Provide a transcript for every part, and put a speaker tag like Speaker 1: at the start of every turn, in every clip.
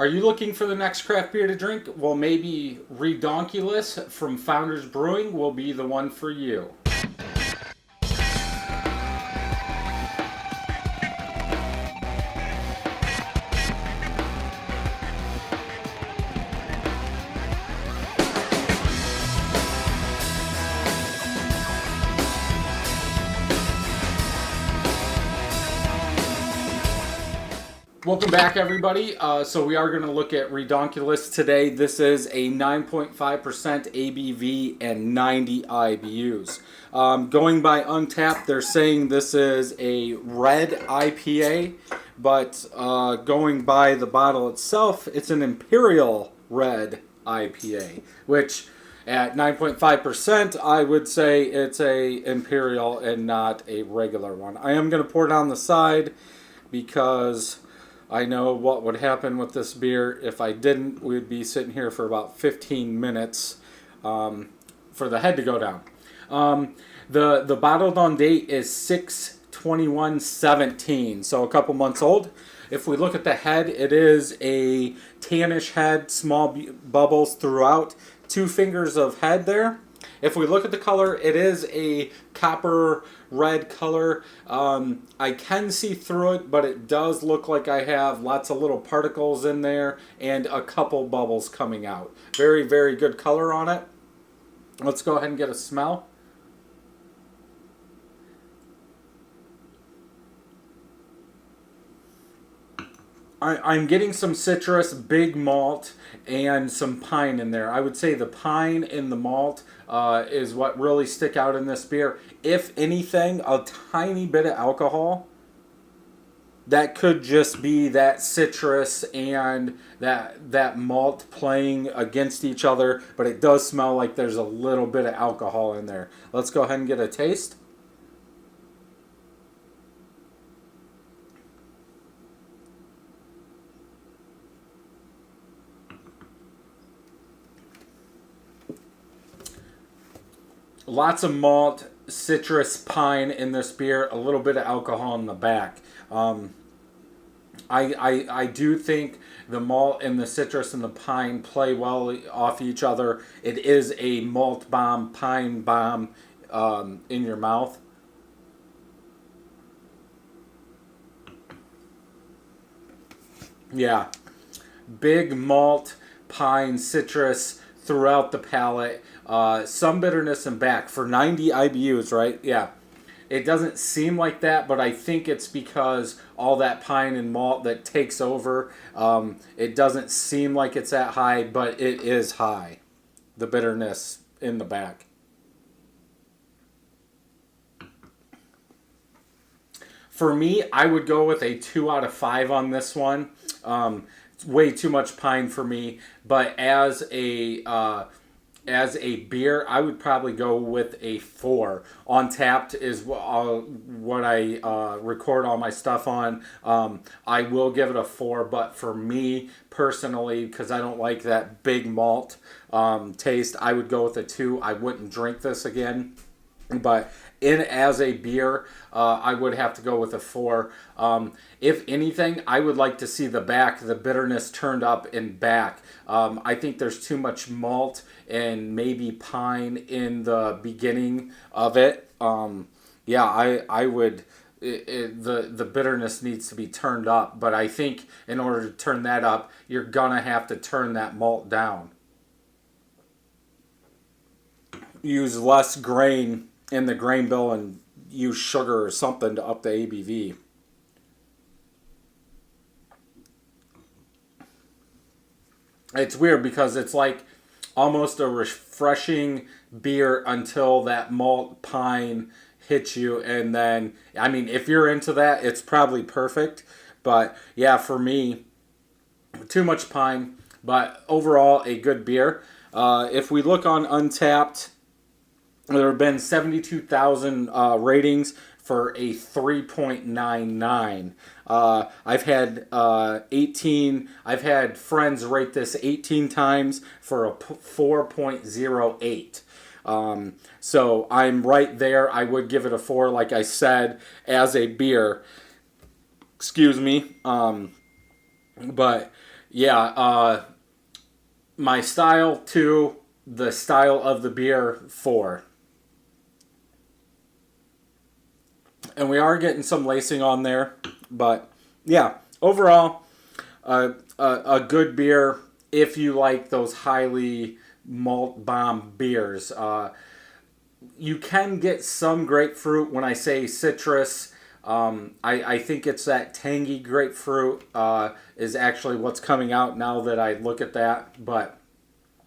Speaker 1: Are you looking for the next craft beer to drink? Well, maybe ReDankulous from Founders Brewing will be the one for you. Welcome back, everybody. So we are going to look at ReDankulous today. This is a 9.5% ABV and 90 IBUs. Going by Untappd, they're saying this is a red IPA, but going by the bottle itself, it's an Imperial Red IPA, which at 9.5%, I would say it's a Imperial and not a regular one. I am going to pour it on the side because I know what would happen with this beer. If I didn't, we'd be sitting here for about 15 minutes for the head to go down. The bottled on date is 6/21/17, so a couple months old. If we look at the head, it is a tannish head, small bubbles throughout, 2 fingers of head there. If we look at the color, it is a copper red color. I can see through it, but it does look like I have lots of little particles in there and a couple bubbles coming out. Very, very good color on it. Let's go ahead and get a smell. I'm getting some citrus, big malt, and some pine in there. I would say the pine and the malt is what really stick out in this beer. If anything, a tiny bit of alcohol. That could just be that citrus and that malt playing against each other, but it does smell like there's a little bit of alcohol in there. Let's go ahead and get a taste. Lots of malt, citrus, pine in this beer. A little bit of alcohol in the back. I do think the malt and the citrus and the pine play well off each other. It is a malt bomb, pine bomb in your mouth. Yeah, big malt, pine, citrus throughout the palate. Some bitterness in back for 90 IBUs, right? Yeah. It doesn't seem like that, but I think it's because all that pine and malt that takes over. It doesn't seem like it's that high, but it is high. The bitterness in the back. For me, I would go with a 2 out of 5 on this one. It's way too much pine for me, but as a beer, I would probably go with a 4. Untappd is what I record all my stuff on. I will give it a 4, but for me personally, because I don't like that big malt taste, I would go with a 2. I wouldn't drink this again. But as a beer, I would have to go with a 4. If anything, I would like to see the bitterness turned up in back. I think there's too much malt and maybe pine in the beginning of it. Yeah, I would. The bitterness needs to be turned up, but I think in order to turn that up, you're gonna have to turn that malt down. Use less grain in the grain bill and use sugar or something to up the ABV. It's weird because it's like almost a refreshing beer until that malt pine hits you, and then, I mean, if you're into that, it's probably perfect. But yeah, for me, too much pine, but overall a good beer. If we look on Untappd, there have been 72,000 ratings for a 3.99. I've had 18. I've had friends rate this 18 times for a 4.08. So I'm right there. I would give it a 4, like I said, as a beer. Excuse me. But yeah, my style 2, the style of the beer 4. And we are getting some lacing on there, but yeah, overall, a good beer if you like those highly malt bomb beers. You can get some grapefruit. When I say citrus, I think it's that tangy grapefruit is actually what's coming out now that I look at that. But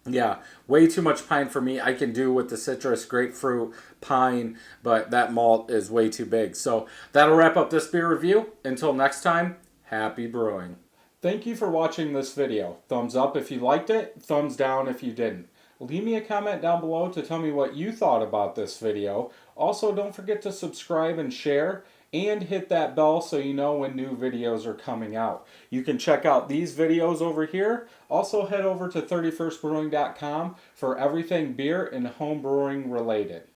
Speaker 1: yeah, way too much pine for me. I can do with the citrus, grapefruit, pine, but that malt is way too big. So that'll wrap up this beer review. Until next time, happy brewing. Thank you for watching this video. Thumbs up if you liked it, thumbs down if you didn't. Leave me a comment down below to tell me what you thought about this video. Also, don't forget to subscribe and share, and hit that bell so you know when new videos are coming out. You can check out these videos over here. Also, head over to 31stbrewing.com for everything beer and home brewing related.